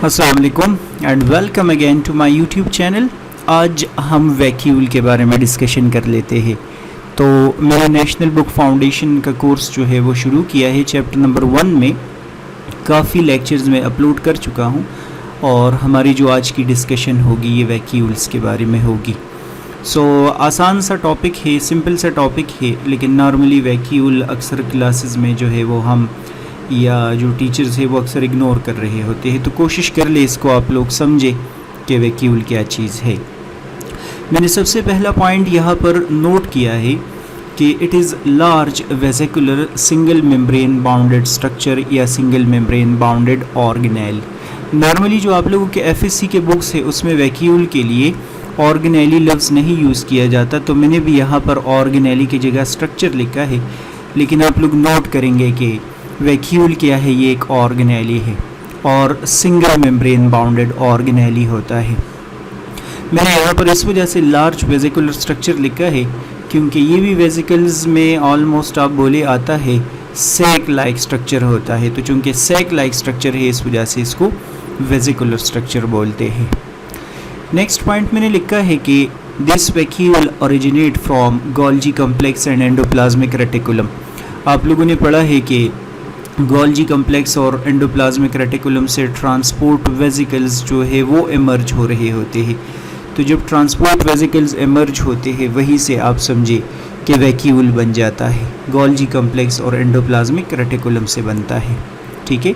अस्सलाम वालेकुम and welcome again to my YouTube channel. आज हम वैक्यूल के बारे में डिस्कशन कर लेते हैं। तो मैंने नेशनल बुक फाउंडेशन का कोर्स जो है वो शुरू किया है। चैप्टर नंबर 1 में काफ़ी लेक्चर्स में अपलोड कर चुका हूँ और हमारी जो आज की डिस्कशन होगी ये वैक्यूल्स के बारे में होगी। आसान सा टॉपिक है, सिंपल सा टॉपिक है, लेकिन नॉर्मली वैक्यूल अक्सर क्लासेस में जो है वो हम या जो टीचर्स है वो अक्सर इग्नोर कर रहे होते हैं। तो कोशिश कर ले इसको आप लोग समझे कि वैक्यूल क्या चीज़ है। मैंने सबसे पहला पॉइंट यहाँ पर नोट किया है कि it is large vesicular single membrane bounded structure या single membrane bounded organelle. Normally जो आप लोगों के एफएससी के बुक्स है उसमें वैक्यूल के लिए ऑर्गेनेली लफ्ज़ नहीं यूज़ किया जाता, तो मैंने भी यहाँ पर ऑर्गेनेली की जगह स्ट्रक्चर लिखा है। लेकिन आप लोग नोट करेंगे कि वैक्यूल क्या है, ये एक ऑर्गेनेली है और सिंगल मेम्ब्रेन बाउंडेड ऑर्गेनेली होता है। मैंने यहाँ पर इस वजह से लार्ज वेसिकुलर स्ट्रक्चर लिखा है क्योंकि ये भी वेसिकल्स में ऑलमोस्ट आप बोले आता है सैक लाइक स्ट्रक्चर होता है। तो चूँकि सैक लाइक स्ट्रक्चर है इस वजह से इसको वेसिकुलर स्ट्रक्चर बोलते हैं। नेक्स्ट पॉइंट मैंने लिखा है कि this vacuole originate from Golgi complex and endoplasmic reticulum. आप लोगों ने पढ़ा है कि गोल्जी कॉम्प्लेक्स और एंडोप्लाज्मिक रेटिकुलम से ट्रांसपोर्ट वेसिकल्स जो है वो इमर्ज हो रहे होते हैं। तो जब ट्रांसपोर्ट वेसिकल्स इमर्ज होते हैं वहीं से आप समझे कि वैक्यूल बन जाता है। गोल्जी कॉम्प्लेक्स और एंडोप्लाज्मिक रेटिकुलम से बनता है। ठीक है,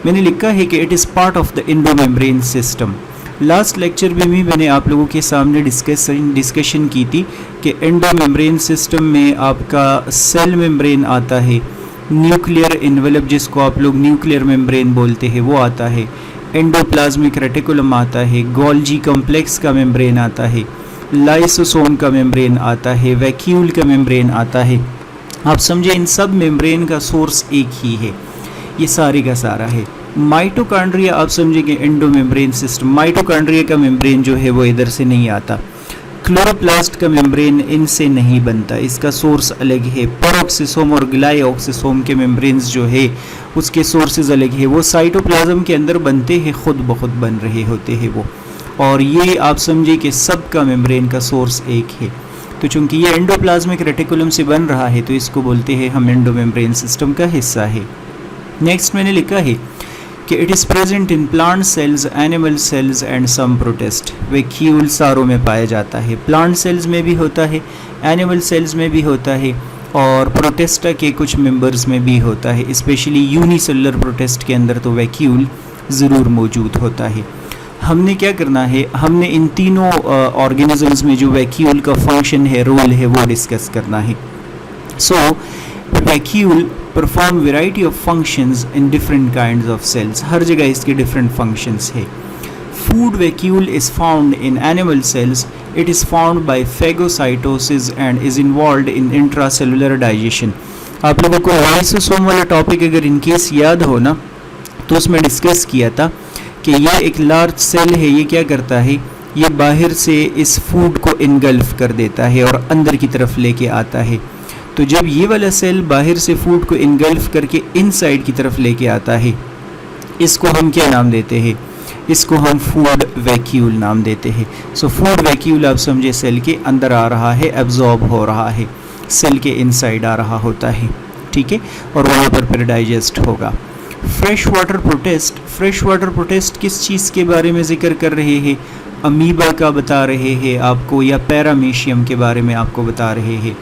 मैंने लिखा है कि it is part of the endomembrane system. Last lecture में भी मैंने आप लोगों के सामने डिस्कशन की थी कि एंडोमेम्ब्रेन सिस्टम में आपका सेल मेम्ब्रेन आता है, न्यूक्लियर एनवेलप जिसको आप लोग न्यूक्लियर मेम्ब्रेन बोलते हैं वो आता है, एंडोप्लाज्मिक रेटिकुलम आता है, गोल्जी कॉम्प्लेक्स का मेम्ब्रेन आता है, लाइसोसोम का मेम्ब्रेन आता है, वैक्यूल का मेम्ब्रेन आता है। आप समझे इन सब मेम्ब्रेन का सोर्स एक ही है, ये सारे का सारा है। माइटोकॉन्ड्रिया आप समझेंगे एंडोमेम्ब्रेन सिस्टम, माइटोकॉन्ड्रिया का मेम्ब्रेन जो है वो इधर से नहीं आता। क्लोरोप्लास्ट का मेम्ब्रेन इनसे नहीं बनता, इसका सोर्स अलग है। पेरोक्सिसोम और ग्लाइऑक्सिसोम के मेम्ब्रेन्स जो है उसके सोर्सेज अलग है, वो साइटोप्लाज्म के अंदर बनते हैं, खुद ब खुद बन रहे होते हैं वो। और ये आप समझे कि सब का मेम्ब्रेन का सोर्स एक है। तो चूँकि ये एंडोप्लाज्मिक रेटिकुलम से बन रहा है तो इसको बोलते हैं हम एंडोमेम्ब्रेन सिस्टम का हिस्सा है। नेक्स्ट मैंने लिखा है कि it is present in plant cells, animal cells and some protist. Vacuole सारों में पाया जाता है, प्लांट सेल्स में भी होता है, एनिमल सेल्स में भी होता है और प्रोटिस्टा के कुछ मेंबर्स में भी होता है। स्पेशली यूनिसेलुलर प्रोटिस्ट के अंदर तो वैक्यूल ज़रूर मौजूद होता है। हमने क्या करना है, हमने इन तीनों ऑर्गेनिजम्स में जो वैक्यूल का फंक्शन है, रोल है, वो डिस्कस करना है। Vacuole perform variety of functions in different kinds of cells. हर जगह इसके डिफरेंट फंक्शंस है। Food vacuole is found in animal cells. It is found by phagocytosis and is involved in intracellular digestion. आप लोगों को lysosome वाला topic अगर in case याद हो ना तो उसमें डिस्कस किया था कि ये एक लार्ज सेल है, ये क्या करता है, ये बाहर से इस फूड को इनगल्फ कर देता है और अंदर की तरफ लेके आता है। तो जब ये वाला सेल बाहर से फूड को इनगल्फ करके इनसाइड की तरफ लेके आता है, इसको हम क्या नाम देते हैं, इसको हम फूड वैक्यूल नाम देते हैं। फूड वैक्यूल आप समझे सेल के अंदर आ रहा है, एब्जॉर्ब हो रहा है, सेल के इनसाइड आ रहा होता है। ठीक है, और वहाँ पर फिर डाइजेस्ट होगा। Fresh water protist, fresh water protist किस चीज़ के बारे में जिक्र कर रहे हैं, अमीबा का बता रहे हैं आपको या पैरामीशियम के बारे में आपको बता रहे हैं।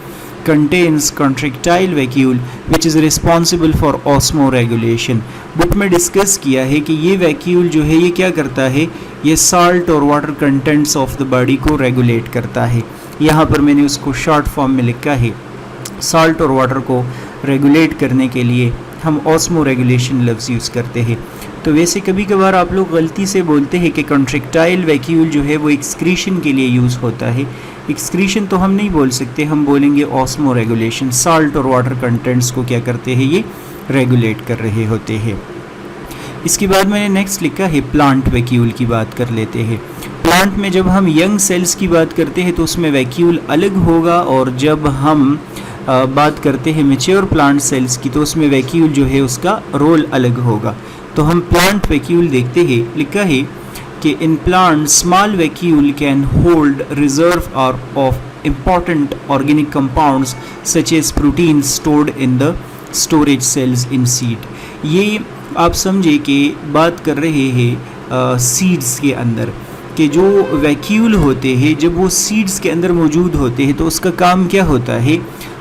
contains contractile vacuole which is responsible for osmoregulation। Book में डिस्कस किया है कि ये वैक्यूल जो है ये क्या करता है, ये साल्ट और water contents of the body को रेगुलेट करता है। यहाँ पर मैंने उसको शॉर्ट फॉर्म में लिखा है। साल्ट और वाटर को रेगुलेट करने के लिए हम ऑस्मो रेगुलेशन लफ्ज़ यूज़ करते हैं। तो वैसे कभी कभार आप लोग गलती से बोलते हैं कि कॉन्ट्रैक्टाइल वैक्यूल जो है वो एक्सक्रीशन के लिए यूज़ होता है। एक्सक्रीशन तो हम नहीं बोल सकते, हम बोलेंगे ऑस्मो रेगुलेशन। साल्ट और वाटर कंटेंट्स को क्या करते हैं, ये रेगुलेट कर रहे होते हैं। इसके बाद मैंने नेक्स्ट लिखा है प्लांट वैक्यूल की बात कर लेते हैं। प्लांट में जब हम यंग सेल्स की बात करते हैं तो उसमें वैक्यूल अलग होगा, और जब हम बात करते हैं मैच्योर प्लांट सेल्स की तो उसमें वैक्यूल जो है उसका रोल अलग होगा। तो हम प्लांट वैक्यूल देखते हैं, लिखा है कि in plant small vacuole can hold reserve और of important organic compounds such as protein stored in the storage cells in seed. ये आप समझे कि बात कर रहे हैं सीड्स के अंदर कि जो वैक्यूल होते हैं जब वो सीड्स के अंदर मौजूद होते हैं तो उसका काम क्या होता है,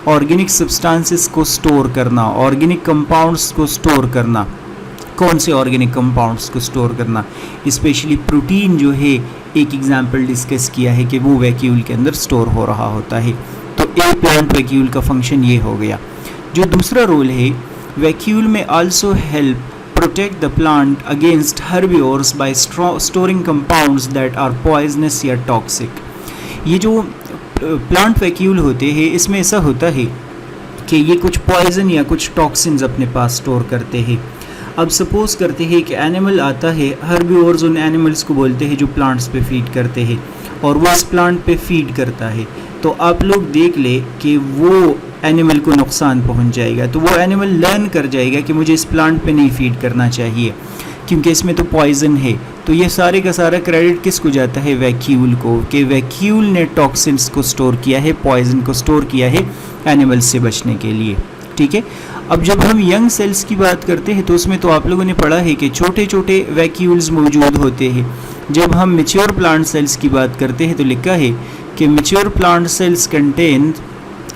ऑर्गेनिक सब्सटेंसेस को स्टोर करना, ऑर्गेनिक कंपाउंड्स को स्टोर करना। कौन से ऑर्गेनिक कंपाउंड्स को स्टोर करना, स्पेशली प्रोटीन जो है एक एग्जाम्पल डिस्कस किया है कि वो वैक्यूल के अंदर स्टोर हो रहा होता है। तो एक प्लांट वैक्यूल का फंक्शन ये हो गया। जो दूसरा रोल है, वैक्यूल में also help protect the plant against herbivores by storing compounds that are poisonous या toxic। ये जो प्लांट वैक्यूल होते हैं इसमें ऐसा होता है कि ये कुछ पॉइजन या कुछ टॉक्सिन्स अपने पास स्टोर करते हैं। अब सपोज करते हैं कि एनिमल आता है, हर्बिवोर्स उन एनिमल्स को बोलते हैं जो प्लांट्स पे फीड करते हैं और वो इस प्लांट पे फीड करता है, तो आप लोग देख ले कि वो एनिमल को नुकसान पहुंच जाएगा। तो वो एनिमल लर्न कर जाएगा कि मुझे इस प्लांट पे नहीं फीड करना चाहिए क्योंकि इसमें तो पॉइजन है। तो ये सारे का सारा क्रेडिट किसको जाता है, वैक्यूल को, कि वैक्यूल ने टॉक्सिन्स को स्टोर किया है, पॉइजन को स्टोर किया है एनिमल्स से बचने के लिए। ठीक है, अब जब हम यंग सेल्स की बात करते हैं तो उसमें तो आप लोगों ने पढ़ा है कि छोटे छोटे वैक्यूल्स मौजूद होते हैं। जब हम मैच्योर प्लांट सेल्स की बात करते हैं तो लिखा है कि mature plant cells contain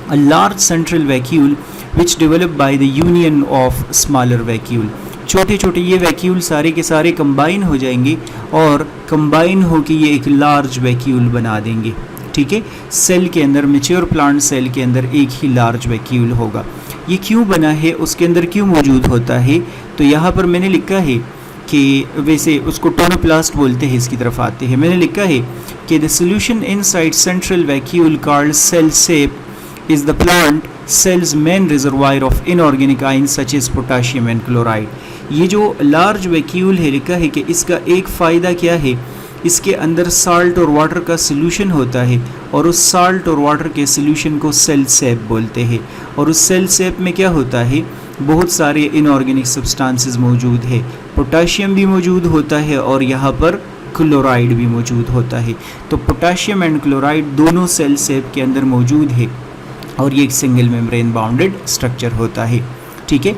a large central vacuole which developed by the union of smaller vacuole। छोटे छोटे ये वैक्यूल सारे के सारे कंबाइन हो जाएंगे और कंबाइन होकर ये एक लार्ज वैक्यूल बना देंगे। ठीक है, सेल के अंदर, मैच्योर प्लांट सेल के अंदर एक ही लार्ज वैक्यूल होगा। ये क्यों बना है, उसके अंदर क्यों मौजूद होता है, तो यहाँ पर मैंने लिखा है कि वैसे उसको टोनोप्लास्ट बोलते हैं। इसकी तरफ आते हैं, मैंने लिखा है कि the solution inside central vacuole called cell sap is the plant cell's main reservoir of inorganic ions such as potassium and chloride। ये जो लार्ज वैक्यूल है, लिखा है कि इसका एक फ़ायदा क्या है, इसके अंदर साल्ट और वाटर का सोल्यूशन होता है और उस साल्ट और वाटर के सोल्यूशन को सेल सेप बोलते हैं। और उस सेल सेप में क्या होता है, बहुत सारे इनऑर्गेनिक सब्सटेंसेस मौजूद है, पोटाशियम भी मौजूद होता है और यहाँ पर क्लोराइड भी मौजूद होता है। तो पोटाशियम एंड क्लोराइड दोनों सेल सेप के अंदर मौजूद है और ये एक सिंगल मेम्ब्रेन बाउंडेड स्ट्रक्चर होता है। ठीक है,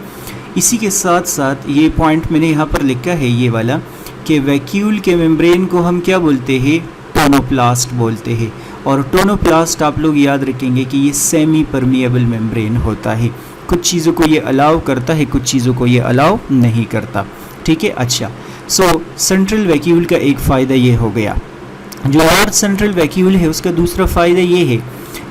इसी के साथ साथ ये पॉइंट मैंने यहाँ पर लिखा है ये वाला कि वैक्यूल के मेम्ब्रेन को हम क्या बोलते हैं, टोनोप्लास्ट बोलते हैं। और टोनोप्लास्ट आप लोग याद रखेंगे कि ये सेमी परमिएबल मेम्ब्रेन होता है, कुछ चीज़ों को ये अलाउ करता है, कुछ चीज़ों को ये अलाउ नहीं करता। ठीक है, अच्छा, सो सेंट्रल वैक्यूल का एक फ़ायदा ये हो गया। जो लार्ज सेंट्रल वैक्यूल है उसका दूसरा फ़ायदा ये है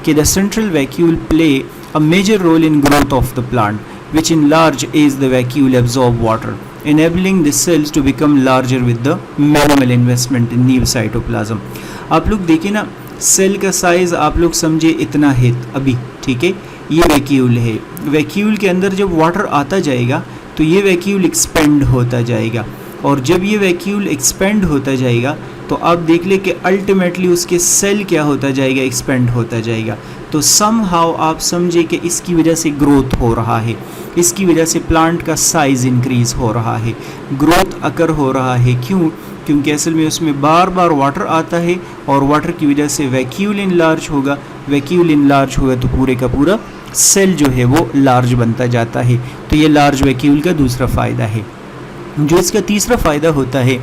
कि the central vacuole play a major role in growth of the plant which in large as the vacuole absorb water enabling the cells to become larger with the minimal investment in new cytoplasm। आप लोग देखिए ना, cell का size आप लोग समझे इतना है अभी। ठीक है, ये वैक्यूल है, वैक्यूल के अंदर जब वाटर आता जाएगा तो ये वैक्यूल एक्सपेंड होता जाएगा और जब ये वैक्यूल एक्सपेंड होता जाएगा तो आप देख ले कि अल्टीमेटली उसके सेल क्या होता जाएगा, एक्सपेंड होता जाएगा। तो समहाउ आप समझे कि इसकी वजह से ग्रोथ हो रहा है, इसकी वजह से प्लांट का साइज़ इंक्रीज़ हो रहा है, ग्रोथ अकर हो रहा है। क्यों? क्योंकि असल में उसमें बार बार वाटर आता है और वाटर की वजह से वैक्यूल इनलार्ज होगा, वैक्यूल इनलार्ज होगा तो पूरे का पूरा सेल जो है वो लार्ज बनता जाता है। तो ये लार्ज वैक्यूल का दूसरा फ़ायदा है। जो इसका तीसरा फ़ायदा होता है,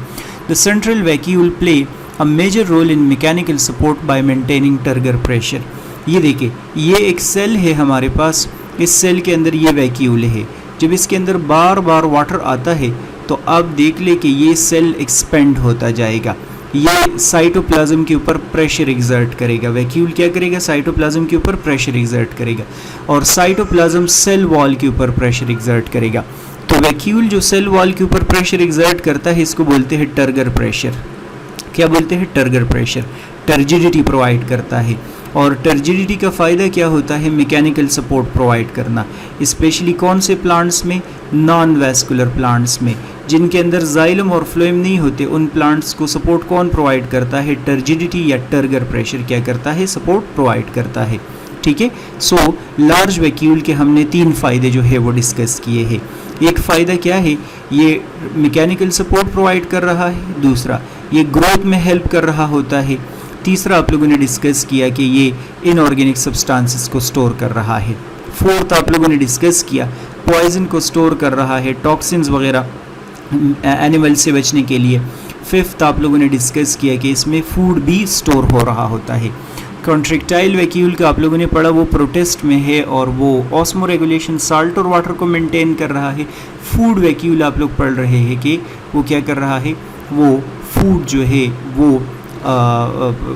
the central vacuole play a major role in mechanical support by maintaining turgor pressure. ये देखिए, ये एक सेल है हमारे पास, इस सेल के अंदर ये वैक्यूल है। जब इसके अंदर बार बार वाटर आता है तो आप देख ले कि ये सेल एक्सपेंड होता जाएगा, ये साइटोप्लाज्म के ऊपर प्रेशर एग्जर्ट करेगा। वैक्यूल क्या करेगा? साइटोप्लाज्म के ऊपर प्रेशर एग्जर्ट करेगा और साइटोप्लाज्म सेल वॉल के ऊपर प्रेशर एग्जर्ट करेगा। तो वैक्यूल जो सेल वॉल के ऊपर प्रेशर एग्जर्ट करता है इसको बोलते हैं टर्गर प्रेशर। क्या बोलते हैं? Turgor pressure. टर्जिडिटी प्रोवाइड करता है और टर्जिडिटी का फ़ायदा क्या होता है? मैकेनिकल सपोर्ट प्रोवाइड करना। स्पेशली कौन से प्लांट्स में? नॉन वैस्कुलर प्लांट्स में, जिनके अंदर जाइलम और फ्लोएम नहीं होते, उन प्लांट्स को सपोर्ट कौन प्रोवाइड करता है? टर्जिडिटी या टर्गर प्रेशर क्या करता है? सपोर्ट प्रोवाइड करता है। ठीक है। सो लार्ज वैक्यूल के हमने 3 फ़ायदे जो है वो डिस्कस किए हैं। एक फ़ायदा क्या है, ये मैकेनिकल सपोर्ट प्रोवाइड कर रहा है, दूसरा ये ग्रोथ में हेल्प कर रहा होता है, तीसरा आप लोगों ने डिस्कस किया कि ये इनऑर्गेनिक सब्सटेंसेस को स्टोर कर रहा है, फोर्थ आप लोगों ने डिस्कस किया पॉइजन को स्टोर कर रहा है, टॉक्सिन्स वगैरह एनिमल से बचने के लिए, फिफ्थ आप लोगों ने डिस्कस किया कि इसमें फूड भी स्टोर हो रहा होता है। कॉन्ट्रैक्टाइल वैक्यूल का आप लोगों ने पढ़ा वो प्रोटेस्ट में है और वो ऑस्मो रेगुलेशन साल्ट और वाटर को मेंटेन कर रहा है। फूड वैक्यूल आप लोग पढ़ रहे हैं कि वो क्या कर रहा है, वो फूड जो है वो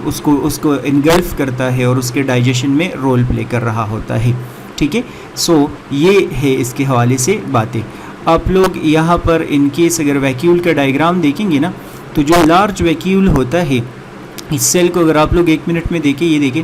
उसको इनगल्फ करता है और उसके डाइजेशन में रोल प्ले कर रहा होता है, ठीक है। सो ये है इसके हवाले से बातें। आप लोग यहाँ पर इनकेस अगर वैक्यूल का डायग्राम देखेंगे ना, तो जो लार्ज वैक्यूल होता है, इस सेल को अगर आप लोग 1 मिनट में देखें, ये देखें,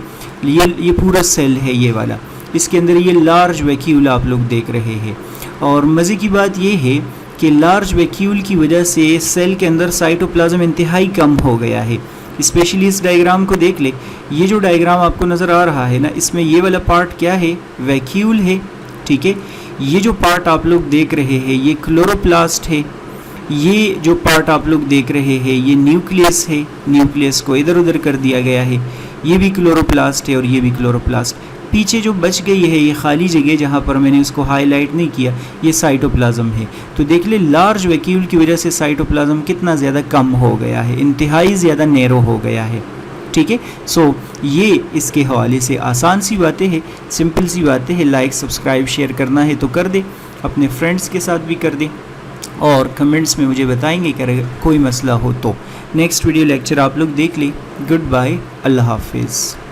ये पूरा सेल है ये वाला, इसके अंदर ये लार्ज वैक्यूल आप लोग देख रहे हैं। और मज़े की बात ये है कि लार्ज वैक्यूल की वजह से सेल के अंदर साइटोप्लाज्म इंतहाई कम हो गया है। स्पेशली इस डायग्राम को देख ले, ये जो डायग्राम आपको नज़र आ रहा है ना, इसमें ये वाला पार्ट क्या है, वैक्यूल है, ठीक है। ये जो पार्ट आप लोग देख रहे हैं ये क्लोरोप्लास्ट है, ये जो पार्ट आप लोग देख रहे हैं ये न्यूक्लियस है, न्यूक्लियस को इधर उधर कर दिया गया है, ये भी क्लोरोप्लास्ट है और ये भी क्लोरोप्लास्ट। पीछे जो बच गई है ये खाली जगह जहाँ पर मैंने उसको हाईलाइट नहीं किया, ये साइटोप्लाज्म है। तो देख ले लार्ज वैक्यूल की वजह से साइटोप्लाज्म कितना ज़्यादा कम हो गया है, इंतहाई ज़्यादा नैरो हो गया है, ठीक है। सो ये इसके हवाले से आसान सी बातें हैं, सिंपल सी बातें हैं। लाइक सब्सक्राइब शेयर करना है तो कर दे, अपने फ्रेंड्स के साथ भी कर दे और कमेंट्स में मुझे बताएंगे कि अगर कोई मसला हो तो। नेक्स्ट वीडियो लेक्चर आप लोग देख लें। गुड बाय, अल्लाह हाफिज़।